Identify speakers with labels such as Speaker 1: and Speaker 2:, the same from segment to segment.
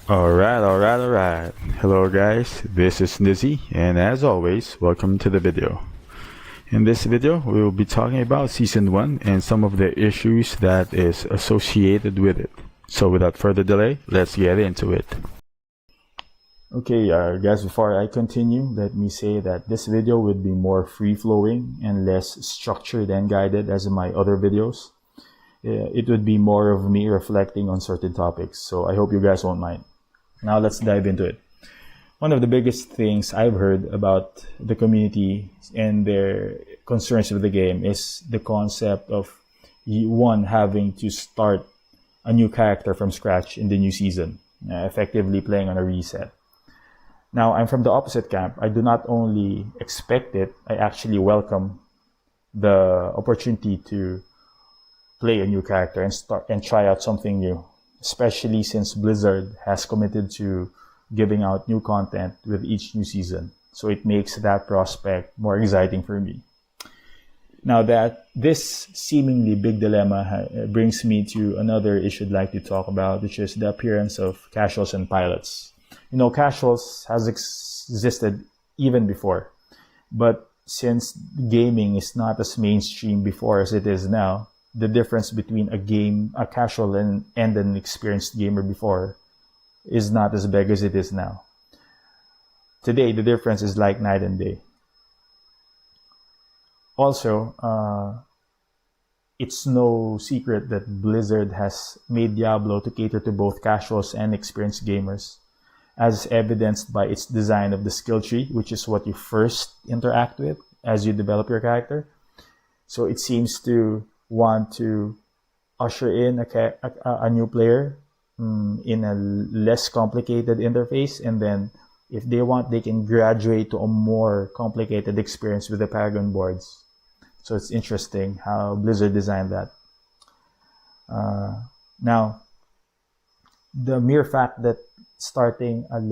Speaker 1: Alright. Hello guys, this is Nizzy, and as always, welcome to the video. In this video, we will be talking about Season 1 and some of the issues that is associated with it. So without further delay, let's get into it. Okay guys, before I continue, let me say that this video would be more free-flowing and less structured and guided as in my other videos. It would be more of me reflecting on certain topics, so I hope you guys won't mind. Now let's dive into it. One of the biggest things I've heard about the community and their concerns with the game is the concept of one having to start a new character from scratch in the new season, effectively playing on a reset. Now, I'm from the opposite camp. I do not only expect it, I actually welcome the opportunity to play a new character and try out something new, especially since Blizzard has committed to giving out new content with each new season. So it makes that prospect more exciting for me. Now that this seemingly big dilemma brings me to another issue I'd like to talk about, which is the appearance of casuals and pilots. You know, casuals has existed even before, but since gaming is not as mainstream before as it is now, the difference between a casual and an experienced gamer before is not as big as it is now. Today, the difference is like night and day. Also, it's no secret that Blizzard has made Diablo to cater to both casuals and experienced gamers, as evidenced by its design of the skill tree, which is what you first interact with as you develop your character. So it seems to want to usher in a new player in a less complicated interface, and then if they want, they can graduate to a more complicated experience with the Paragon boards. So it's interesting how Blizzard designed that. Now, the mere fact that starting a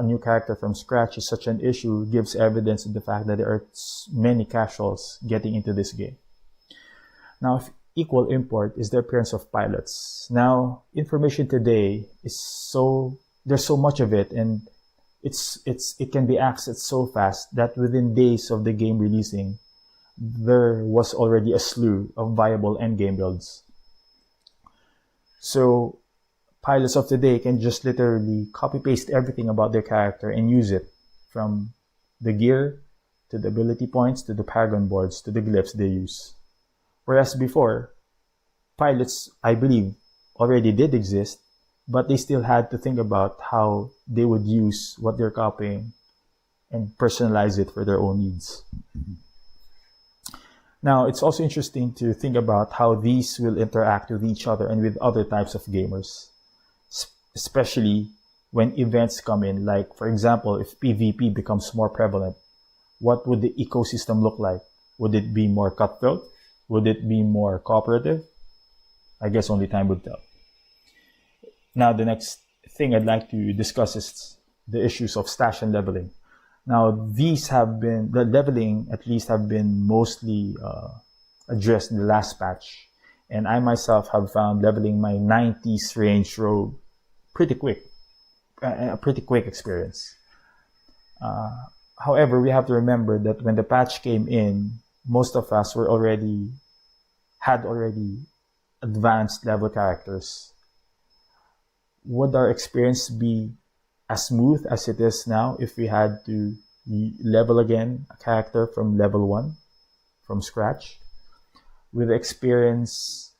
Speaker 1: new character from scratch is such an issue gives evidence of the fact that there are many casuals getting into this game. Now, of equal import is the appearance of pilots. Now, information today is there's so much of it, and it can be accessed so fast that within days of the game releasing, there was already a slew of viable endgame builds. So, pilots of today can just literally copy-paste everything about their character and use it, from the gear, to the ability points, to the Paragon boards, to the glyphs they use. Whereas before, pilots, I believe, already did exist, but they still had to think about how they would use what they're copying and personalize it for their own needs. Now, it's also interesting to think about how these will interact with each other and with other types of gamers, especially when events come in. Like, for example, if PvP becomes more prevalent, what would the ecosystem look like? Would it be more cutthroat? Would it be more cooperative? I guess only time would tell. Now, the next thing I'd like to discuss is the issues of stash and leveling. Now, the leveling at least have been mostly addressed in the last patch. And I myself have found leveling my 90s range rogue pretty quick, a pretty quick experience. However, we have to remember that when the patch came in, most of us had already advanced level characters. Would our experience be as smooth as it is now if we had to level again a character from level 1, from scratch? Will the experience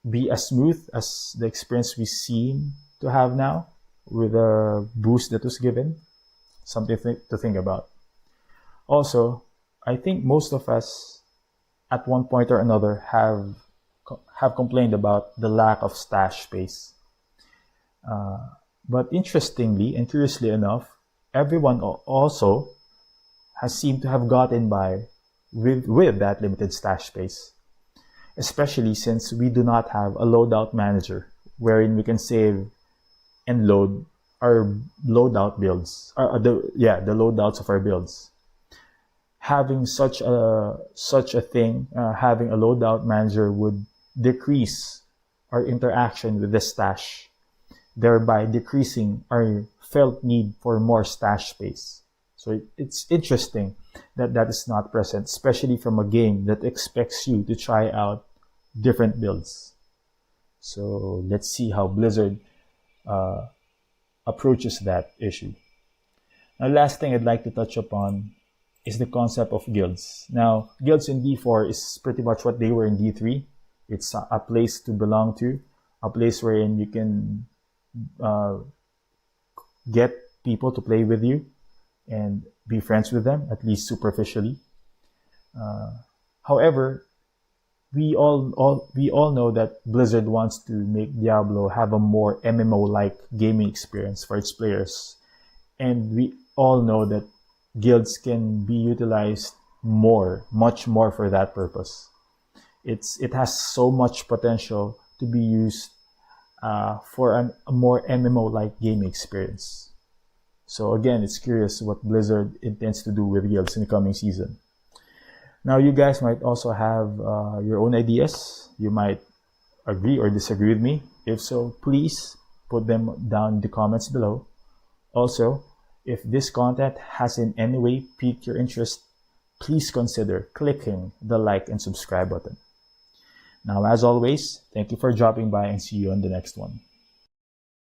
Speaker 1: be as smooth as the experience we seem to have now with a boost that was given? Something to think about. Also, I think most of us at one point or another have complained about the lack of stash space. But interestingly and curiously enough, everyone also has seemed to have gotten by with that limited stash space, especially since we do not have a loadout manager wherein we can save and load our loadout builds, the loadouts of our builds. Having such a thing, having a loadout manager would decrease our interaction with the stash
Speaker 2: thereby decreasing our felt need for more stash space. So it's interesting that that is not present, especially from a game that expects you to try out different builds. So let's see how Blizzard approaches that issue. Now, last thing I'd like to touch upon is the concept of guilds. Now, guilds in D4 is pretty much what they were in D3. It's a place to belong to, a place wherein you can get people to play with you and be friends with them, at least superficially. However, we all know that Blizzard wants to make Diablo have a more MMO-like gaming experience for its players, and we all know that guilds can be utilized much more for that purpose. It has so much potential to be used for a more MMO-like gaming experience. So again, it's curious what Blizzard intends to do with guilds in the coming season. Now, you guys might also have your own ideas. You might agree or disagree with me. If so, please put them down in the comments below. Also, if this content has in any way piqued your interest, please consider clicking the like and subscribe button. Now, as always, thank you for dropping by and see you on the next one.